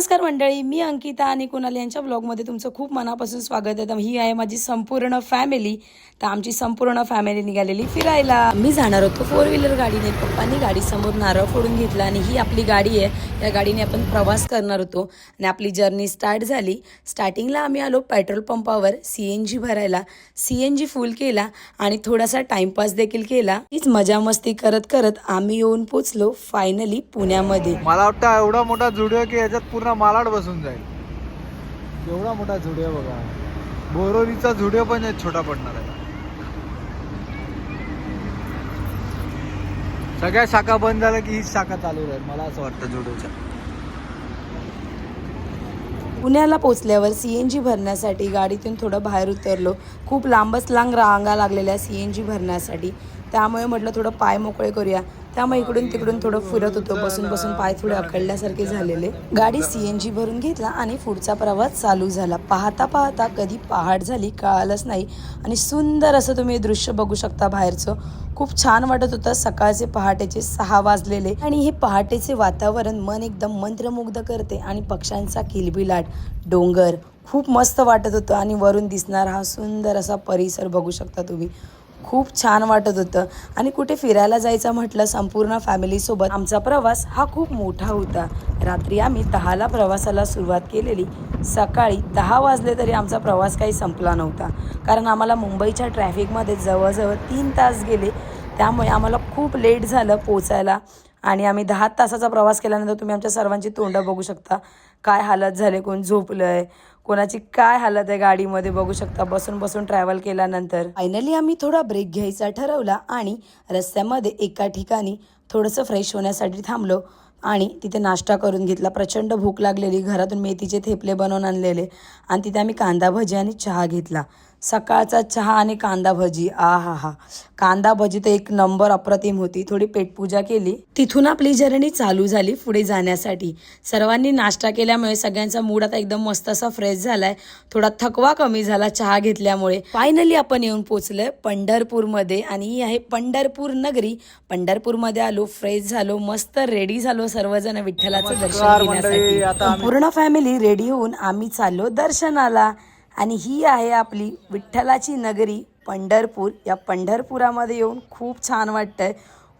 नमस्कार मंडळी, मी अंकिता आणि कुणाल यांच्या ब्लॉगमध्ये तुमचं खूप मनापासून स्वागत आहे. तर ही आहे माझी संपूर्ण फॅमिली. तर आमची संपूर्ण फॅमिली निघालेली फिरायला. मी जाणार होतो 4 व्हीलर गाडीने. पप्पांनी गाडी समोर नारळ फोडून घेतला आणि ही आपली गाडी आहे. या गाडीने आपण प्रवास करणार होतो आणि आपली जर्नी स्टार्ट झाली. स्टार्टिंगला आम्ही आलो पेट्रोल पंपावर CNG भरायला. CNG फुल केला आणि थोडासा टाइमपास देखील केला. हीच मजा मस्ती करत करत आम्ही येऊन पोचलो फायनली पुण्यामध्ये. मला वाटतं एवढा मोठा जुडिओ की याच्यात पूर्ण मालाड बसून जाईल. एवढा मोठा जुडिओ बघा. बोरोलीचा जुडिओ पण छोटा पडणार आहे. सगळ्या शाखा बंद झाल्या की हीच शाखा चालू राहील मला असं वाटतं जुडिओच्या. पुण्याला पोचल्यावर CNG भरण्यासाठी गाडीतून थोडं बाहेर उतरलो. खूप लांबच लांब रांगा लागलेल्या CNG भरण्यासाठी. त्यामुळे म्हटलं थोडं पाय मोकळे करूया. त्यामुळे इकडून तिकडून थोडं फिरत होतो. बसून बसून पाय थोडे अकळल्यासारखे झालेले. गाडी CNG भरून घेतला आणि पुढचा प्रवास चालू झाला. पाहता पाहता कधी पहाट झाली कळालंच नाही आणि सुंदर असं तुम्ही दृश्य बघू शकता बाहेरचं. खूप छान वाटत होतं. सकाळचे पहाटेचे 6 वाजलेले आणि हे पहाटेचे वातावरण मन एकदम मंत्रमुग्ध करते आणि पक्ष्यांचा किलबिलाट, डोंगर खूप मस्त वाटत होतं आणि वरून दिसणारा हा सुंदर असा परिसर बघू शकता तुम्ही. खूप छान वाटत होतं आणि कुठे फिरायला जायचं म्हटलं संपूर्ण फॅमिलीसोबत. आमचा प्रवास हा खूप मोठा होता. रात्री आम्ही 10ला प्रवासाला सुरुवात केलेली. सकाळी 10 वाजले तरी आमचा प्रवास काही संपला नव्हता, कारण आम्हाला मुंबईच्या ट्रॅफिकमध्ये जवळजवळ 3 तास गेले. त्यामुळे आम्हाला खूप लेट झालं पोचायला आणि आम्ही 10 तासाचा प्रवास केल्यानंतर तुम्ही आमच्या सर्वांची तोंडं बघू शकता. काय हालत झाले, कोण झोपलं आहे, कोणाची काय हालत आहे गाडीमध्ये बघू शकता. बसून बसून ट्रॅव्हल केल्यानंतर फायनली आम्ही थोडा ब्रेक घ्यायचा ठरवला आणि रस्त्यामध्ये एका ठिकाणी थोडंसं फ्रेश होण्यासाठी थांबलो आणि तिथे नाश्ता करून घेतला. प्रचंड भूक लागलेली. घरातून मेथीचे थेपले बनवून आणलेले आणि तिथे आम्ही कांदा भजी आणि चहा घेतला. सकाळचा चहा आणि कांदा भजी, आहा, कांदा भजी तर एक नंबर अप्रतिम होती. थोडी पेटपूजा केली. तिथून आपली जर्नी चालू झाली पुढे जाण्यासाठी. सर्वांनी नाश्ता केल्यामुळे सगळ्यांचा मूड आता एकदम मस्त असा फ्रेश झालाय. थोडा थकवा कमी झाला चहा घेतल्यामुळे. फायनली आपण येऊन पोचलोय पंढरपूरमध्ये आणि ही आहे पंढरपूर नगरी. पंढरपूरमध्ये आलो, फ्रेश झालो, मस्त रेडी झालो सर्वजण विठ्ठलाचं दर्शन घेण्यासाठी. पूर्ण फॅमिली रेडी होऊन आम्ही चाललो दर्शनाला आणि ही आहे आपली विठ्ठलाची नगरी पंढरपूर. या पंढरपुरामध्ये येऊन खूप छान वाटतंय.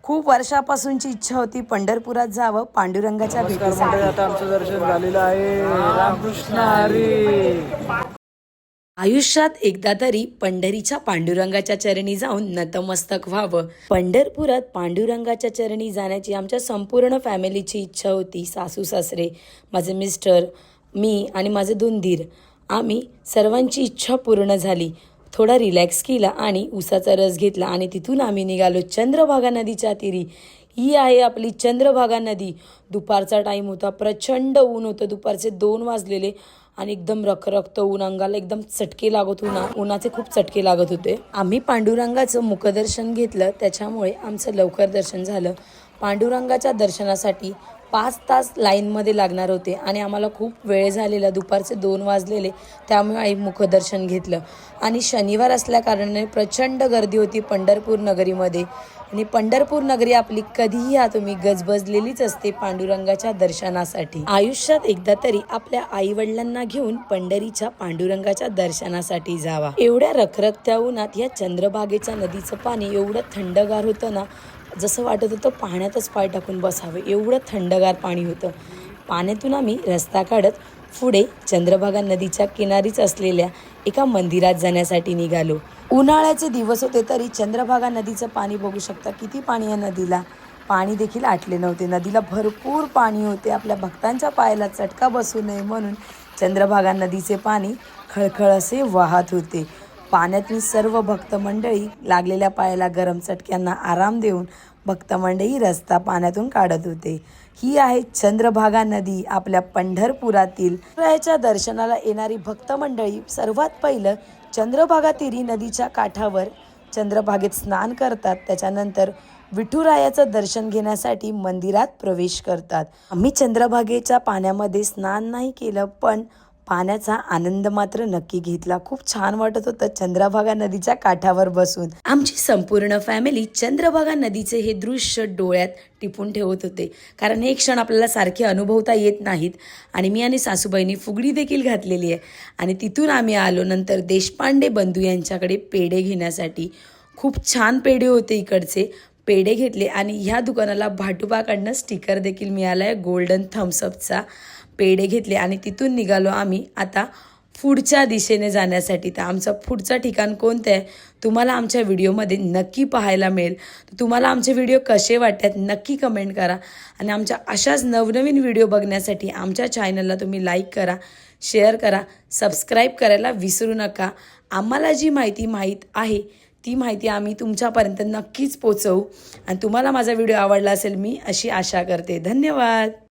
खूप वर्षापासूनची इच्छा होती पंढरपुरात जावं पांडुरंगाच्या भेटीसाठी. आता आमचं दर्शन झालेलं आहे. रामकृष्ण हरी. आयुष्यात एकदा तरी पंढरीच्या पांडुरंगाच्या चरणी जाऊन नतमस्तक व्हावं. पंढरपुरात पांडुरंगाच्या चरणी जाण्याची आमच्या संपूर्ण फॅमिलीची इच्छा होती. सासू सासरे, माझे मिस्टर, मी आणि माझे 2 धीर. आम्ही सर्वांची इच्छा पूर्ण झाली. थोडा रिलॅक्स केला आणि उसाचा रस घेतला आणि तिथून आम्ही निघालो चंद्रभागा नदीच्या तीरी. ही आहे आपली चंद्रभागा नदी. दुपारचा टाईम होता. प्रचंड ऊन होतं. दुपारचे 2 वाजलेले आणि एकदम रखरखत ऊन. अंगाला एकदम चटके लागत उन्हाचे खूप चटके लागत होते. आम्ही पांडुरंगाचं मुखदर्शन घेतलं, त्याच्यामुळे आमचं लवकर दर्शन झालं. पांडुरंगाच्या दर्शनासाठी 5 तास लाईनमध्ये लागणार होते आणि आम्हाला खूप वेळ झालेला. दुपारचे 2 वाजलेले. त्यामुळे आई मुखदर्शन घेतलं आणि शनिवार असल्याकारणाने प्रचंड गर्दी होती पंढरपूर नगरीमध्ये. आणि पंढरपूर नगरी आपली कधीही तुम्ही गजबजलेलीच असते पांडुरंगाच्या दर्शनासाठी. आयुष्यात एकदा तरी आपल्या आईवडिलांना घेऊन पंढरीच्या पांडुरंगाच्या दर्शनासाठी जावा. एवढ्या रखरखत्या उन्हात या चंद्रभागेच्या नदीचं पाणी एवढं थंडगार होतं ना, जसं वाटत होतं पाण्यातच पाय टाकून बसावे, एवढं थंडगार पाणी होतं. पाण्यातून आम्ही रस्ता काढत पुढे चंद्रभागा नदीच्या किनारीच असलेल्या एका मंदिरात जाण्यासाठी निघालो. उन्हाळ्याचे दिवस होते तरी चंद्रभागा नदीचं पाणी बघू शकता. किती पाणी आहे नदीला. पाणी देखील आटले नव्हते. नदीला भरपूर पाणी होते. आपल्या भक्तांच्या पायाला चटका बसू नये म्हणून चंद्रभागा नदीचे पाणी खळखळ असे वाहत होते. पाण्यातील सर्व भक्त मंडळी लागलेल्या पायाला गरम चटक्यांना आराम देऊन भक्त मंडळी रस्ता पाण्यातून काढत होते. ही आहे चंद्रभागा नदी आपल्या पंढरपुरातील. विठुरायाच्या दर्शनाला येणारी भक्त मंडळी सर्वात पहिलं चंद्रभागा तीरी नदीच्या काठावर चंद्रभागेत स्नान करतात. त्याच्यानंतर विठुरायाचं दर्शन घेण्यासाठी मंदिरात प्रवेश करतात. आम्ही चंद्रभागेच्या पाण्यामध्ये स्नान नाही केलं, पण पाण्याचा आनंद मात्र नक्की घेतला. खूप छान वाटत होतं चंद्रभागा नदीच्या काठावर बसून. आमची संपूर्ण फॅमिली चंद्रभागा नदीचे हे दृश्य डोळ्यात टिपून ठेवत होते, कारण हे क्षण आपल्याला सारखे अनुभवता येत नाहीत. आणि मी आणि सासूबाईंनी फुगडी देखील घातलेली आहे. आणि तिथून आम्ही आलो नंतर देशपांडे बंधू यांच्याकडे पेढे घेण्यासाठी. खूप छान पेढे होते इकडचे. पेढे घेतले आणि ह्या दुकानाला भाटुबाकडनं स्टिकर देखील मिळाला आहे गोल्डन थम्सअपचा. पेढे घेतले आणि तिथून निघालो आम्ही आता पुढच्या दिशेने जाण्यासाठी. तर आमचं पुढचं ठिकाण कोणतं आहे तुम्हाला आमच्या व्हिडिओमध्ये नक्की पाहायला मिळेल. तर तुम्हाला आमचे व्हिडिओ कसे वाटतात नक्की कमेंट करा. आणि आमच्या अशाच नवनवीन व्हिडिओ बघण्यासाठी आमच्या चॅनलला तुम्ही लाईक करा, शेअर करा, सबस्क्राईब करायला विसरू नका. आम्हाला जी माहिती माहीत आहे ती माहिती आम्ही तुमच्यापर्यंत नक्कीच पोचवू. आणि तुम्हाला माझा व्हिडिओ आवडला असेल मी अशी आशा करते. धन्यवाद.